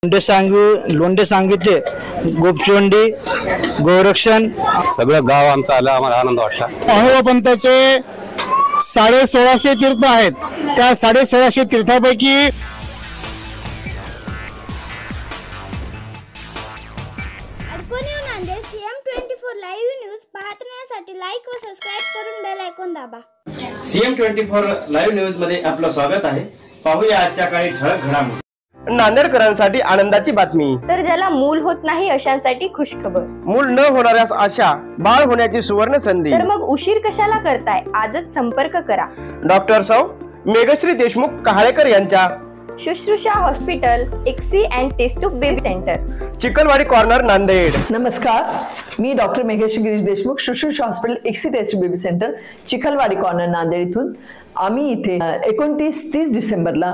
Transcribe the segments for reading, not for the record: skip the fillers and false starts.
लोंढे सांगवीचे गोपचोंडी गोरक्षण सगळं गाव आमचं आलं, आम्हाला आनंद वाटला। अहोपंताचे 1650 तीर्थ आहेत, त्या 1650 तीर्थापैकी CM24 लाईव्ह न्यूज पाहण्यासाठी लाईक व सबस्क्राइब करून बेल आयकॉन दाबा। CM24 लाईव्ह न्यूज मध्ये आपलं स्वागत आहे। पाहूया आजच्या काही ठळक घडामोडी। नांदेडकरांसाठी आनंदाची बातमी। तर ज्याला मूल होत नाही अशांसाठी खुशखबर। मूल न होणाऱ्यास आशा, बाळ होण्याची सुवर्ण संधी। तर मग उशीर कशाला करताय, आजच संपर्क करा। डॉक्टर सौ मेघश्री देशमुख कहाळेकर यांच्या शुश्रूषा हॉस्पिटल एक्सी and test tube baby centre, Chikhalwadi corner, Nanded. नमस्कार, मी डॉक्टर मेघश्री गिरीश देशमुख, शुश्रूषा हॉस्पिटल एक्सी test tube baby centre, Chikhalwadi corner, Nanded इथून आम्ही इथे 29-30 डिसेंबरला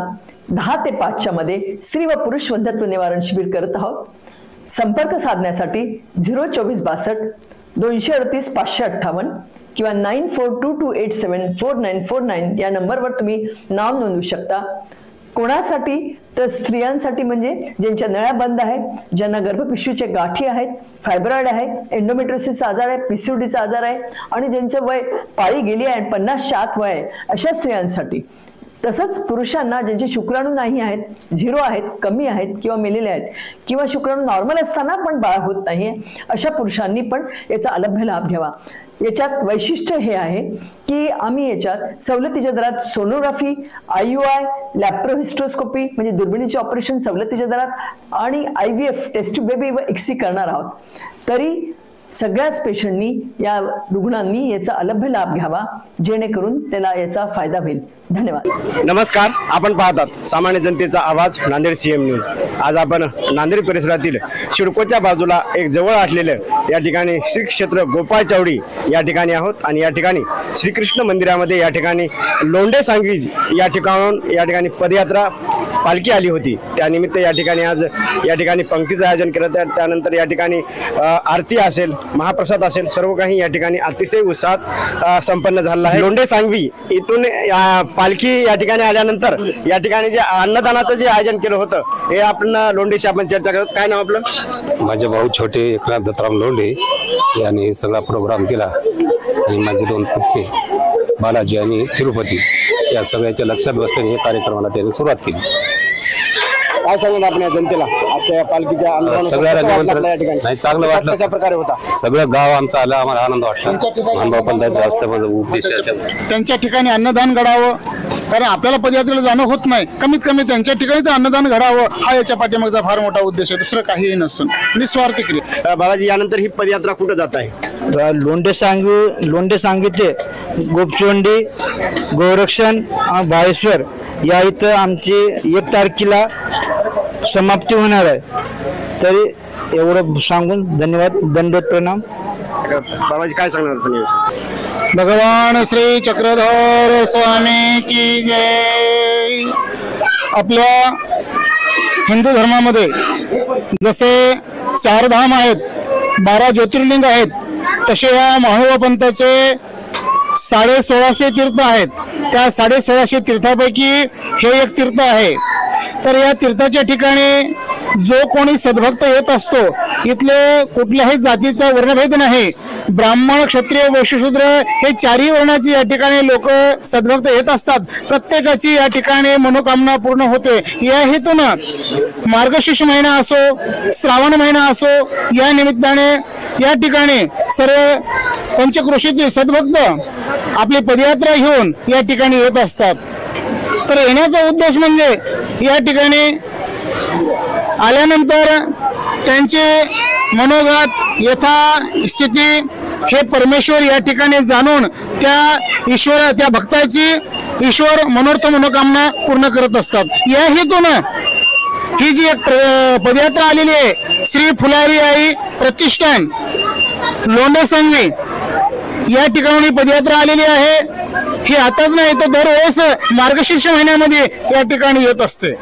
10 ते 5 मध्ये स्त्री व पुरुष वंध्यत्व निवारण शिबिर करत आहोत। संपर्क साधण्यासाठी 02462 238 558 किंवा 9422874949 या नंबरवर तुम्ही नाव नोंदवू शकता। कोणासाठी तर स्त्रियांसाठी, म्हणजे ज्यांच्या नळ्या बंद आहेत, ज्यांना गर्भपिशवीचे गाठी आहेत, फायब्रॉइड आहे, एंडोमेट्रियोसिसचा आजार आहे, पीसीओडीचा आजार आहे आणि ज्यांचं वय पाळी गेली आहे, 50च्या आत वय आहे, अशा स्त्रियांसाठी। तसंच पुरुषांना ज्यांचे शुक्राणू नाही आहेत, 0 आहेत, कमी आहेत किंवा मेलेले आहेत, किंवा शुक्राणू नॉर्मल असताना पण बाळ होत नाहीये, अशा पुरुषांनी पण याचा अलभ्य लाभ घ्यावा। याच्यात वैशिष्ट्य हे आहे की आम्ही याच्यात सवलतीच्या दरात सोनोग्राफी, IUI, लॅप्रोहिस्ट्रोस्कोपी म्हणजे दुर्बिणीचे ऑपरेशन सवलतीच्या दरात आणि IVF टेस्ट ट्यूब बेबी व एक्सी करणार आहोत। तरी सगळ्याच पेशंटनी, या रुग्णांनी याचा अलभ्य लाभ घ्यावा, जेणेकरून त्याला याचा फायदा होईल। धन्यवाद। नमस्कार, आपण पाहतात सामान्य जनतेचा आवाज नांदेड CM न्यूज। आज आपण नांदेड परिसरातील शिडकोच्या बाजूला एक जवळ असलेले या ठिकाणी श्री क्षेत्र गोपाळ चौडी या ठिकाणी आहोत आणि या ठिकाणी श्रीकृष्ण मंदिरामध्ये या ठिकाणी लोंढे सांगवी या ठिकाणी पदयात्रा पालखी आली होती। त्यानिमित्त या ठिकाणी आज या ठिकाणी पंक्तीचं आयोजन केलं, त्यानंतर या ठिकाणी आरती असेल, महाप्रसाद असेल, सर्व काही या ठिकाणी अतिशय उत्साहात संपन्न झालं आहे। लोंढे सांगवी इथून पालखी या ठिकाणी आल्यानंतर या ठिकाणी जे अन्नदानाचं जे आयोजन केलं होतं हे आपण लोंढेशी आपण चर्चा करत। काय नाव आपलं? माझे भाऊ छोटे एकनाथ दत्तराम लोंढे यांनी हे सगळा प्रोग्राम केला आणि माझे 2 पुत्र बालाजी आणि तिरुपती या सगळ्याच्या लक्षात बसल्याने हे कार्यक्रमाला त्यांनी सुरुवात केली। काय सांगून आपण जनतेला आजच्या पालखीच्या सगळ्याला निमंत्रण नाही, चांगलं वाटलं। कशा प्रकारे होता? सगळं गाव आमचं आलं, आम्हाला आनंद वाटला। अहोपंताचा असलं माझा उद्देश त्यांच्या ठिकाणी अन्नदान घडावं, कारण आपल्याला पदयात्रेला जाणं होत नाही, कमीत कमी त्यांच्या ठिकाणी ते अन्नदान घडावं हा याच्या पाठीमागचा फार मोठा उद्देश आहे, दुसरं काहीही नसून निस्वार्थी क्रिया। बाबाजी, यानंतर ही पदयात्रा कुठे जात आहे? लोंढे सांगवीचे गोपचोंडी गोरक्षण बाळेश्वर या इथं आमची 1 तारखेला समाप्ती होणार आहे। तरी एवढं सांगून धन्यवाद, दंडवत प्रणाम। बाबाजी काय सांगणार तुम्ही? भगवान श्री चक्रधर स्वामी की जय। आपल्या हिंदू धर्मामध्ये जसे 4 धाम आहेत, 12 ज्योतिर्लिंग आहेत, तसे या महोपंताचे 1650 तीर्थ आहेत, त्या 1650 तीर्थापैकी हे एक तीर्थ आहे। तर या तीर्थाच्या ठिकाणी जो कोणी सद्भक्त येत असतो, इथले कुठल्याही जातीचा वर्णभेद नाही, ब्राह्मण, क्षत्रिय, वैश्यशूद्र हे 4ही वर्णाची या ठिकाणी लोक सद्भक्त येत असतात। प्रत्येकाची या ठिकाणी मनोकामना पूर्ण होते। या हेतूनं मार्गशीर्ष महिना असो, श्रावण महिना असो, या निमित्ताने या ठिकाणी सर्व पंचक्रोशीतील सद्भक्त आपली पदयात्रा घेऊन या ठिकाणी येत असतात। तर येण्याचा उद्देश म्हणजे या ठिकाणी आल्यानंतर त्यांचे मनोगत, यथास्थिती हे परमेश्वर या ठिकाणी जाणून त्या भक्ताची ईश्वर मनोर्थ मनोकामना पूर्ण करत असतात। या हेतूनं ही जी एक पदयात्रा आलेली आहे, श्री फुलारी आई प्रतिष्ठान लोंढे सांगवी या ठिकाणी पदयात्रा आलेली आहे। ही आताच नाही तर दरवेळेस मार्गशीर्ष महिन्यामध्ये या ठिकाणी येत असते।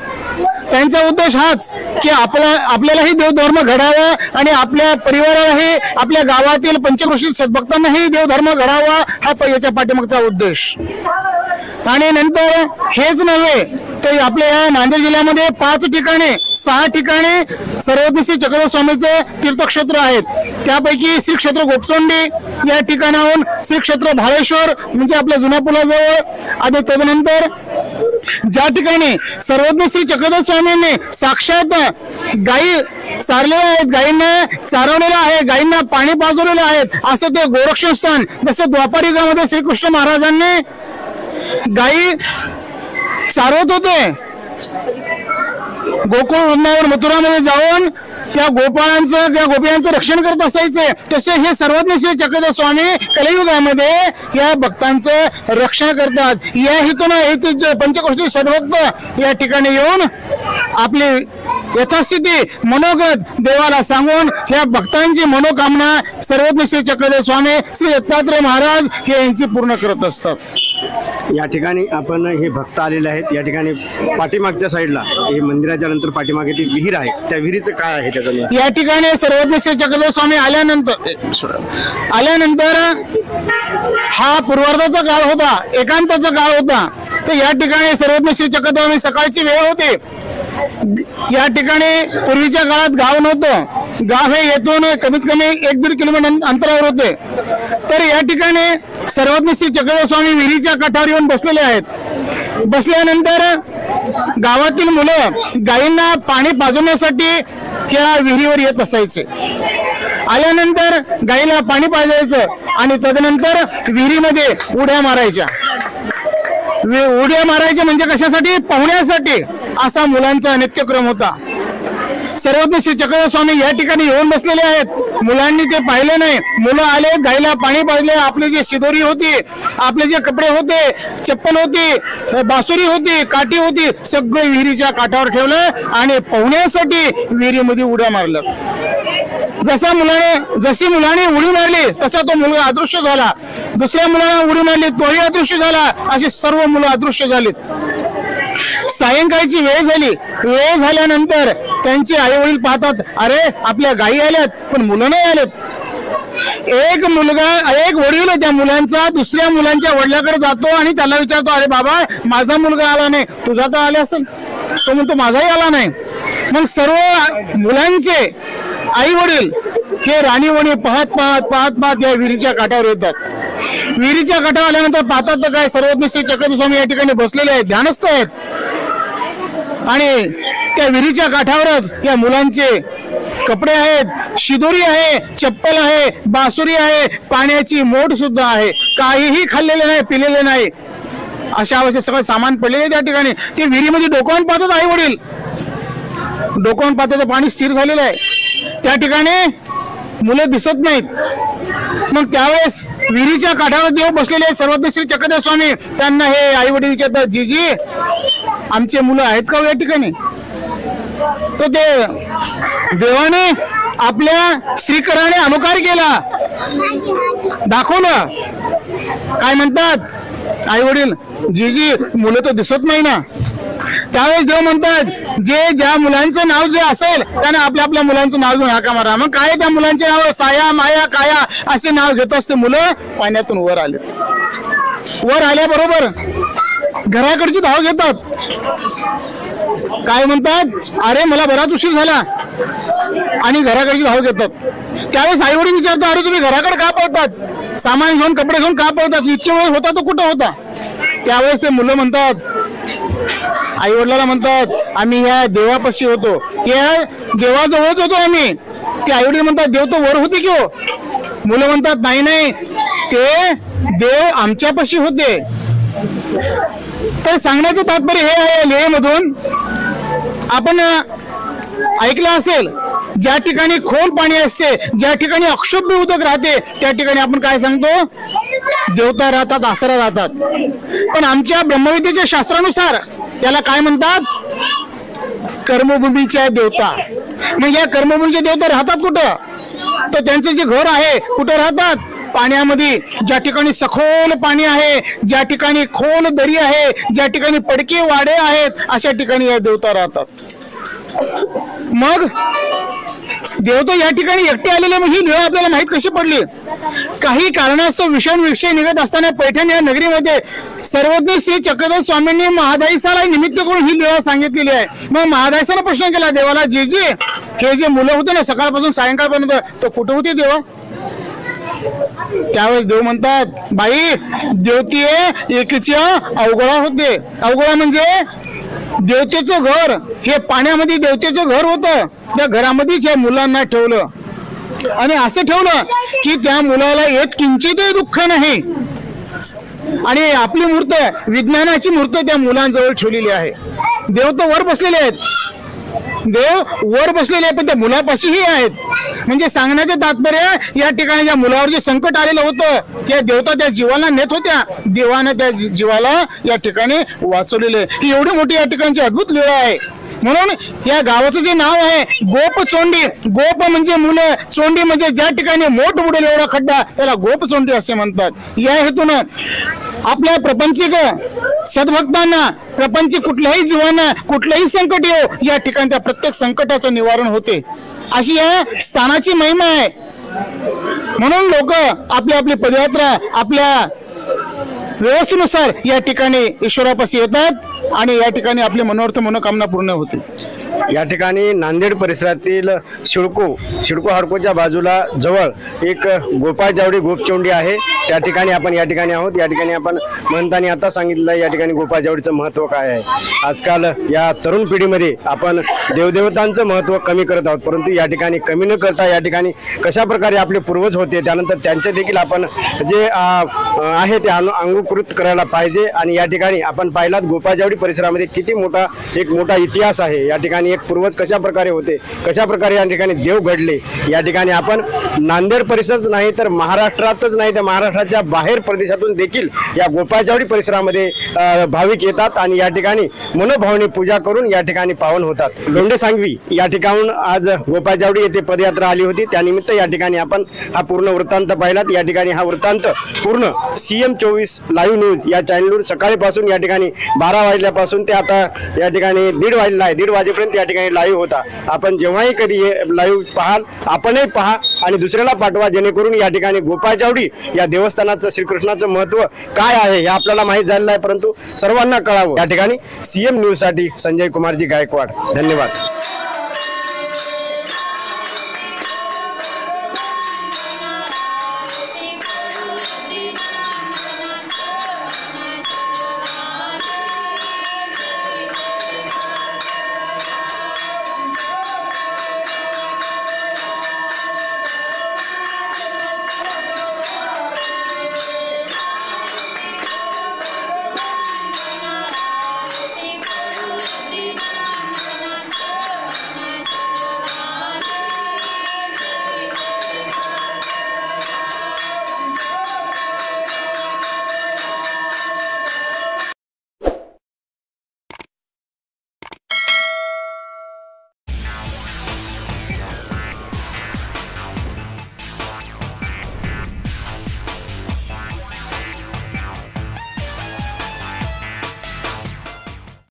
त्यांचा उद्देश हाच की आपल्यालाही देवधर्म घडावा आणि आपल्या परिवारालाही, आपल्या गावातील पंचक्रोशीत सद्भक्तांनाही देवधर्म घडावा हा याच्या पाठीमागचा उद्देश आणि नंतर हेच नव्हे तर आपल्या या नांदेड जिल्ह्यामध्ये 5 ठिकाणी 6 ठिकाणी सर्वज्ञ श्री चक्रधर स्वामीचे तीर्थक्षेत्र आहेत. त्यापैकी श्री क्षेत्र गोपचोंडी या ठिकाणाहून श्री क्षेत्र भाळेश्वर म्हणजे आपल्या जुन्या पुलाजवळ आणि तदनंतर ज्या ठिकाणी सर्वज्ञ श्री चक्रधर स्वामींनी साक्षात गायी चारलेल्या आहेत, गायींना चारवलेलं आहे, गायींना पाणी पाजवलेलं आहे, असं ते गोरक्षण स्थान. जसं द्वापार युगामध्ये श्रीकृष्ण महाराजांनी गायी चारवत होते, गोकुळ वृंदावन मथुरामध्ये जाऊन त्या गोपियांचं रक्षण करत असायचे, तसे हे सर्वज्ञ श्री चक्रधर स्वामी कलियुगामध्ये या भक्तांचं रक्षण करतात. या हेतून पंचकोशी सद्भक्त या ठिकाणी येऊन आपली यथास्थिती मनोगत देवाला सांगून या भक्तांची मनोकामना सर्वज्ञ श्री चक्रधर स्वामी श्री दत्तात्रय महाराज हे यांची पूर्ण करत असतात. या ठिकाणी आपण हे भक्त आलेले आहेत. या ठिकाणी पाठीमागच्या साईडला हे मंदिराच्या नंतर पाठीमागे ती विहीर आहे, त्या विहिरीचं काय आहे त्याचं? या ठिकाणी सर्वज्ञ श्री चक्रधर स्वामी आल्यानंतर हा पूर्वार्धाचा काळ होता, एकांताचा काळ होता. तर या ठिकाणी सर्वज्ञ श्री चक्रधर स्वामी सकाळची वेळ होती. या ठिकाणी पूर्वीच्या काळात गाव नव्हतं, गाव हे येथून कमीत कमी 1-1.5 किलोमीटर अंतरावर होते. तर या ठिकाणी सर्वज्ञ श्री चक्रधर स्वामी विहिरीच्या काठावर येऊन बसलेले आहेत. बसल्यानंतर गावातील मुलं गायींना पाणी पाजवण्यासाठी या विहिरीवर येत असायचे. आल्यानंतर गायीला पाणी पाजायचं आणि तदनंतर विहिरीमध्ये उड्या मारायच्या. उड्या मारायच्या म्हणजे कशासाठी? पोहण्यासाठी. असा मुलांचा नित्यक्रम होता. सर्वज्ञ श्री चक्रधर स्वामी या ठिकाणी येऊन बसलेले आहेत. मुलांनी ते पाहिले नाही. मुलं आले, गायीला पाणी पाजले. आपली जी शिदोरी होती, आपले जे कपडे होते, चप्पल होती, बासुरी होती, काठी होती, सगळं विहिरीच्या काठावर ठेवलं आणि पोहण्यासाठी विहिरीमध्ये उड्या मारलं. जशी मुलाने उडी मारली तसा तो मुलगा अदृश्य झाला. दुसऱ्या मुलाने उडी मारली, तोही अदृश्य झाला. अशी सर्व मुलं अदृश्य झालीत. सायंकाळची वेळ झाली. वेळ झाल्यानंतर त्यांचे आई वडील पाहतात, अरे आपल्या गायी आल्यात पण मुलं नाही आलेत. एक वडील त्या मुलांचा दुसऱ्या मुलांच्या वडिलाकडे जातो आणि त्याला विचारतो, अरे बाबा माझा मुलगा आला नाही, तुझा तर आला असेल. तो म्हणतो माझाही आला नाही. मग सर्व मुलांचे आई वडील हे राणीवणी पाहत या विहिरीच्या काठावर येतात. विहिरीच्या काठावर आल्यानंतर पाहतात तर काय, सर्वज्ञ श्री चक्रधर स्वामी या ठिकाणी बसलेले आहेत, ध्यानस्थ आहेत. आणि त्या विहिरीच्या काठावरच या मुलांचे कपडे आहेत, शिदोरी आहे, चप्पल आहे, बासुरी आहे, पाण्याची मोठ सुद्धा आहे. काहीही खाल्लेले नाही, पिलेले नाही, अशा अवस्थेत सगळं सामान पडलेले त्या ठिकाणी. ते विहिरीमध्ये डोकावून पाहतात आई वडील. डोकावून पाहतात पाणी स्थिर झालेलं आहे. त्या ठिकाणी मुलं दिसत नाहीत. मग त्यावेळेस विहिरीच्या काठावर देव बसलेले आहेत सर्वज्ञ श्री चक्रधर स्वामी. त्यांना हे आई वडील विचारतात, जीजी आमचे मुलं आहेत का या ठिकाणी? तो ते देवाने आपल्या श्रीकराने अनुकार केला, दाखवलं. काय म्हणतात आई वडील, जीजी मुलं तर दिसत नाही ना. त्यावेळेस देव म्हणतात, ज्या मुलांचं नाव जे असेल त्याने आपल्या मुलांचं नाव घेऊन हाका मारा. मग काय त्या मुलांचे नाव? साया, माया, काया असे नाव घेत असते. मुलं पाण्यातून वर आले. वर आल्याबरोबर घराकडची धाव घेतात. काय म्हणतात, अरे मला बराच उशीर झाला, आणि घराकडची धाव घेतात. त्यावेळेस आई वडील विचारतात, अरे तुम्ही घराकडे का पळतात? सामान घेऊन, कपडे घेऊन का पळतात? इतके वेळ होता तर कुठं होता? त्यावेळेस ते मुलं म्हणतात, आई वडिलांना म्हणतात, आम्ही या देवापाशी होतो, या देवाजवळच होतो आम्ही. ते आई वडील म्हणतात, देव तर वर होते की हो? मुलं म्हणतात, नाही, ते देव आमच्यापाशी होते. तर सांगण्याचं तात्पर्य हे आहे, लेहमधून आपण ऐकलं असेल, ज्या ठिकाणी खोल पाणी असते, ज्या ठिकाणी अक्षोभ्य उदक राहते, त्या ठिकाणी आपण काय सांगतो? देवता राहतात, आसरा राहतात. पण आमच्या ब्रह्मविद्येच्या शास्त्रानुसार त्याला काय म्हणतात? कर्मभूमीच्या देवता. मग या कर्मभूमीचे देवता राहतात कुठं? तर त्यांचं जे घर आहे कुठं राहतात? पाण्यामध्ये. ज्या ठिकाणी सखोल पाणी आहे, ज्या ठिकाणी खोल दरी आहे, ज्या ठिकाणी पडके वाडे आहेत, अशा ठिकाणी या देवता राहतात. मग देव तो या ठिकाणी एकटे आलेले, मग ही लीळा आपल्याला माहित कशी पडली? काही कारणास्तव विषण विषय निघत असताना पैठण या नगरीमध्ये सर्वज्ञ श्री चक्रधर स्वामींनी महादाईसाला निमित्त करून ही लीळा सांगितलेली आहे. मग महादाईसाला प्रश्न केला देवाला, जे हे जे मुलं होते ना सकाळपासून सायंकाळपर्यंत, तो कुठे होते देवा? त्यावेळेस देव म्हणतात, बाई देवती एकीच्या अवघडा होते. अवघडा म्हणजे देवतेचं घर, हे पाण्यामध्ये देवतेचं घर होतं. त्या घरामध्येच या मुलांना ठेवलं आणि असं ठेवलं की त्या मुलाला येत किंचितही दुःख नाही. आणि आपली मूर्त, विज्ञानाची मूर्त त्या मुलांजवळ ठेवलेली आहे. देव तर वर बसलेले आहेत, देव वर बसलेले आहेत, पण त्या मुलापाशीही आहेत. म्हणजे सांगण्याचं तात्पर्य, या ठिकाणी ज्या मुलावर जे संकट आलेलं होतं, त्या देवता त्या जीवाला नेत होत्या, देवानं त्या जीवाला या ठिकाणी वाचवलेलं. ही एवढी मोठी या ठिकाणची अद्भुत लीळा आहे. म्हणून या गावाचं जे नाव आहे गोपचोंडी, गोप म्हणजे मुलं, चोंडी म्हणजे ज्या ठिकाणी मोठ बुडेल एवढा खड्डा, त्याला गोपचोंडी असे म्हणतात. या हेतून आपल्या प्रपंचिक सद्भक्तांना, प्रपंच कुठल्याही जीवांना कुठलंही संकट येऊ, या ठिकाणी त्या प्रत्येक संकटाचं निवारण होते, अशी या स्थानाची महिमा आहे. म्हणून लोक आपली आपली पदयात्रा आपल्या व्यवस्थेनुसार या ठिकाणी ईश्वरापाशी येतात आणि या ठिकाणी आपली मनोर्थ मनोकामना पूर्ण होते. या ठिकाणी नांदेड परिसरातील शिडको हाडकोच्या बाजूला जवळ एक गोपाळ जावडी गोपचोंडी आहे. त्या ठिकाणी आपण या ठिकाणी आहोत. या ठिकाणी आपण म्हणतानी आता सांगितलं या ठिकाणी गोपाळ जावडीचं महत्त्व काय आहे. आजकाल या तरुण पिढीमध्ये आपण देवदेवतांचं महत्त्व कमी करत आहोत, परंतु या ठिकाणी कमी न करता या ठिकाणी कशा प्रकारे आपले पूर्वज होते त्यानंतर त्यांचे देखील आपण जे आहे ते अंगीकृत करायला पाहिजे. आणि या ठिकाणी आपण पाहिलात गोपाळ जावडी परिसरामध्ये किती मोठा इतिहास आहे. या ठिकाणी एक पूर्वज कशा प्रकारे होते, कशा प्रकारे या ठिकाणी देव घडले. या ठिकाणी आपण नांदेड परिसरच नाही तर महाराष्ट्रातच नाही तर महाराष्ट्राच्या बाहेर प्रदेशातून देखील या गोपाळ जावडी परिसरामध्ये भाविक येतात आणि या ठिकाणी मनोभावने पूजा करून या ठिकाणी पावन होतात. लोंढे सांगवी या ठिकाणून आज गोपाळ जावडी येथे पदयात्रा आली होती. त्यानिमित्त या ठिकाणी आपण हा पूर्ण वृत्तांत पाहिलात. या ठिकाणी हा वृत्तांत पूर्ण CM24 लाईव्ह न्यूज या चॅनलवर सकाळीपासून या ठिकाणी 12 वाजल्यापासून ते आता या ठिकाणी 1:30 वाजला आहे, 1:30 वाजेपर्यंत या ठिकाणी लाईव्ह होता. आपण जेव्हाही कधी हे लाईव्ह पाहाल आपणही पहा आणि दुसऱ्याला पाठवा, जेणेकरून या ठिकाणी गोपाळ जावडी या देवस्थानाचं श्रीकृष्णाचं महत्त्व काय आहे हे आपल्याला माहीत झालेलं आहे, परंतु सर्वांना कळावं. या ठिकाणी CM न्यूज साठी संजय कुमारजी गायकवाड. धन्यवाद.